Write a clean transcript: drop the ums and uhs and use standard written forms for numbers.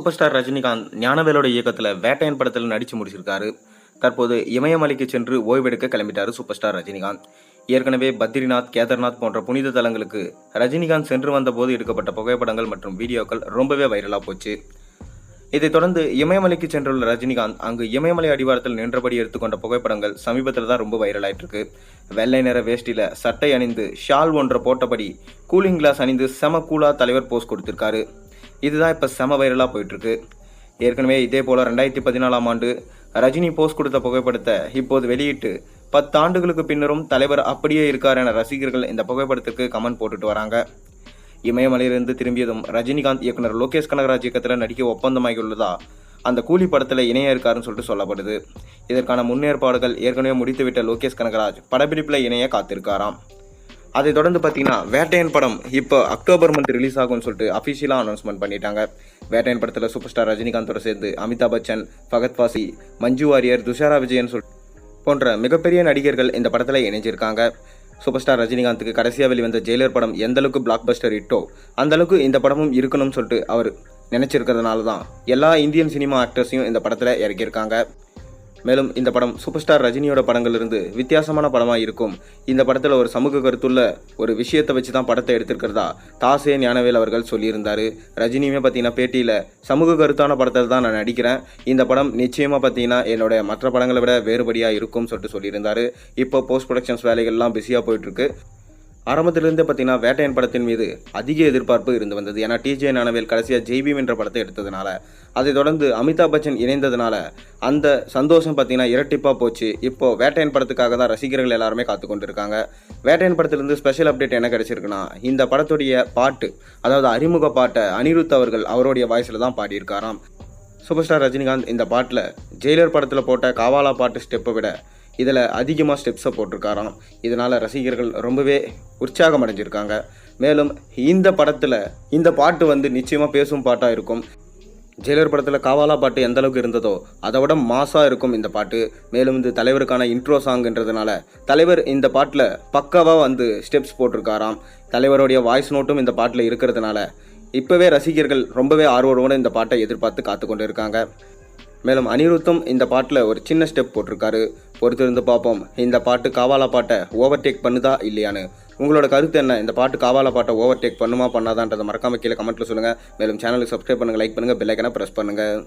Super star Rajinikanth ஞானவேலோட இயக்கத்தில் வேட்டையன் படத்தில் நடித்து முடிச்சிருக்காரு. தற்போது இமயமலைக்கு சென்று ஓய்வெடுக்க கிளம்பிட்டாரு சூப்பர் ஸ்டார் ரஜினிகாந்த். ஏற்கனவே பத்ரிநாத், கேதார்நாத் போன்ற புனித தலங்களுக்கு ரஜினிகாந்த் சென்று வந்தபோது எடுக்கப்பட்ட புகைப்படங்கள் மற்றும் வீடியோக்கள் ரொம்பவே வைரலாக போச்சு. இதைத் தொடர்ந்து இமயமலைக்கு சென்றுள்ள ரஜினிகாந்த் அங்கு இமயமலை அடிவாரத்தில் நின்றபடி எடுத்துக்கொண்ட புகைப்படங்கள் சமீபத்தில் தான் ரொம்ப வைரலாயிட்டு இருக்கு. வெள்ளை நிற வேஷ்டியில சட்டை அணிந்து ஷால் ஒன்றை போட்டபடி கூலிங் கிளாஸ் அணிந்து செம கூலா தலைவர் போஸ் கொடுத்திருக்காரு. இதுதான் இப்போ செம வைரலாக போயிட்டுருக்கு. ஏற்கனவே இதே போல் 2014ஆம் ஆண்டு ரஜினி போஸ்ட் கொடுத்த புகைப்படத்தை இப்போது வெளியிட்டு 10 ஆண்டுகளுக்கு பின்னரும் தலைவர் அப்படியே இருக்கார் என ரசிகர்கள் இந்த புகைப்படத்துக்கு கமெண்ட் போட்டுட்டு வராங்க. இமயமலையிலிருந்து திரும்பியதும் ரஜினிகாந்த் இயக்குனர் லோகேஷ் கனகராஜ் இயக்கத்தில் நடிக்க ஒப்பந்தமாகியுள்ளதா அந்த கூலி படத்தில் இணைய இருக்காருன்னு சொல்லிட்டு சொல்லப்படுது. இதற்கான முன்னேற்பாடுகள் ஏற்கனவே முடித்துவிட்ட லோகேஷ் கனகராஜ் படப்பிடிப்பில் இணைய காத்திருக்காராம். அதை தொடர்ந்து பார்த்தீங்கன்னா வேட்டையன் படம் இப்போ அக்டோபர் மந்த் ரிலீஸ் ஆகும்னு சொல்லிட்டு அஃபிஷியலாக அனௌன்ஸ்மெண்ட் பண்ணிட்டாங்க. வேட்டையன் படத்தில் சூப்பர் ஸ்டார் ரஜினிகாந்தோட சேர்ந்து அமிதாப் பச்சன், ஃபகத் ஃபாசி, மஞ்சு வாரியர், துஷாரா விஜயன் போன்ற மிகப்பெரிய நடிகர்கள் இந்த படத்தில் இணைஞ்சிருக்காங்க. சூப்பர் ஸ்டார் ரஜினிகாந்துக்கு கடைசியாக வெளிவந்த ஜெயிலர் படம் எந்த அளவுக்கு பிளாக் பஸ்டர் ஹிட்டோ அந்த அளவுக்கு இந்த படமும் இருக்கணும்னு சொல்லிட்டு அவர் நினைச்சிருக்கிறதுனால தான் எல்லா இந்தியன் சினிமா ஆக்டர்ஸையும் இந்த படத்தில் இறக்கியிருக்காங்க. மேலும் இந்த படம் சூப்பர் ஸ்டார் ரஜினியோட படங்களிலிருந்து வித்தியாசமான படமாக இருக்கும். இந்த படத்தில் ஒரு சமூக கருத்துள்ள ஒரு விஷயத்தை வச்சு தான் படத்தை எடுத்திருக்கிறதா தாசே ஞானவேல் அவர்கள் சொல்லியிருந்தார். ரஜினியுமே பார்த்தீங்கன்னா பேட்டியில் சமூக கருத்தான படத்தில் தான் நான் நடிக்கிறேன், இந்த படம் நிச்சயமாக பார்த்தீங்கன்னா என்னோட மற்ற படங்களை விட வேறுபடியாக இருக்கும்னு சொல்லியிருந்தார். இப்போ போஸ்ட் ப்ரொடக்ஷன்ஸ் வேலைகள்லாம் பிஸியாக போயிட்டுருக்கு. ஆரம்பத்திலிருந்தே பார்த்தீங்கன்னா வேட்டையன் படத்தின் மீது அதிக எதிர்பார்ப்பு இருந்து வந்தது. ஏன்னா டிஜே ஞானவேல் கடைசியாக ஜெய்பீம் என்ற படத்தை எடுத்ததுனால, அதை தொடர்ந்து அமிதாப் பச்சன் இணைந்ததுனால அந்த சந்தோஷம் பார்த்தீங்கன்னா இரட்டிப்பாக போச்சு. இப்போது வேட்டையன் படத்துக்காக தான் ரசிகர்கள் எல்லாருமே காத்து கொண்டு இருக்காங்க. வேட்டையன் படத்திலிருந்து ஸ்பெஷல் அப்டேட் என்ன கிடைச்சிருக்குன்னா, இந்த படத்துடைய பாட்டு, அதாவது அறிமுக பாட்டை அனிருத் அவர்கள் அவருடைய வாய்ஸில் தான் பாடியிருக்காராம். சூப்பர் ஸ்டார் ரஜினிகாந்த் இந்த பாட்டில் ஜெயிலர் படத்தில் போட்ட காவாலா பாட்டு ஸ்டெப்பை விட இதில் அதிகமாக ஸ்டெப்ஸை போட்டிருக்காராம். இதனால் ரசிகர்கள் ரொம்பவே உற்சாகம் அடைஞ்சிருக்காங்க. மேலும் இந்த படத்தில் இந்த பாட்டு நிச்சயமாக பேசும் பாட்டாக இருக்கும். ஜெயிலர் படத்தில் காவாலா பாட்டு எந்த அளவுக்கு இருந்ததோ அதை விட மாசாக இருக்கும் இந்த பாட்டு. மேலும் இது தலைவருக்கான இன்ட்ரோ சாங்ன்றதுனால தலைவர் இந்த பாட்டில் பக்காவாக ஸ்டெப்ஸ் போட்டிருக்காராம். தலைவருடைய வாய்ஸ் நோட்டும் இந்த பாட்டில் இருக்கிறதுனால இப்போவே ரசிகர்கள் ரொம்பவே ஆர்வத்தோடு இந்த பாட்டை எதிர்பார்த்து காத்து கொண்டு இருக்காங்க. மேலும் அனிருத்தும் இந்த பாட்டில் ஒரு சின்ன ஸ்டெப் போட்டிருக்காரு. பொறுத்திருந்து பார்ப்போம் இந்த பாட்டு காவாலா பாட்டை ஓவர்டேக் பண்ணுதா இல்லையான்னு. உங்களோட கருத்து என்ன? இந்த பாட்டு காவாலா பாட்டை ஓவர்டேக் பண்ணுமா பண்ணாதான்றதை மறக்காம கீழே கமெண்ட்டில் சொல்லுங்கள். மேலும் சேனலுக்கு சப்ஸ்கிரைப் பண்ணுங்கள், லைக் பண்ணுங்கள், பெல் ஐக்கனை ப்ரெஸ் பண்ணுங்கள்.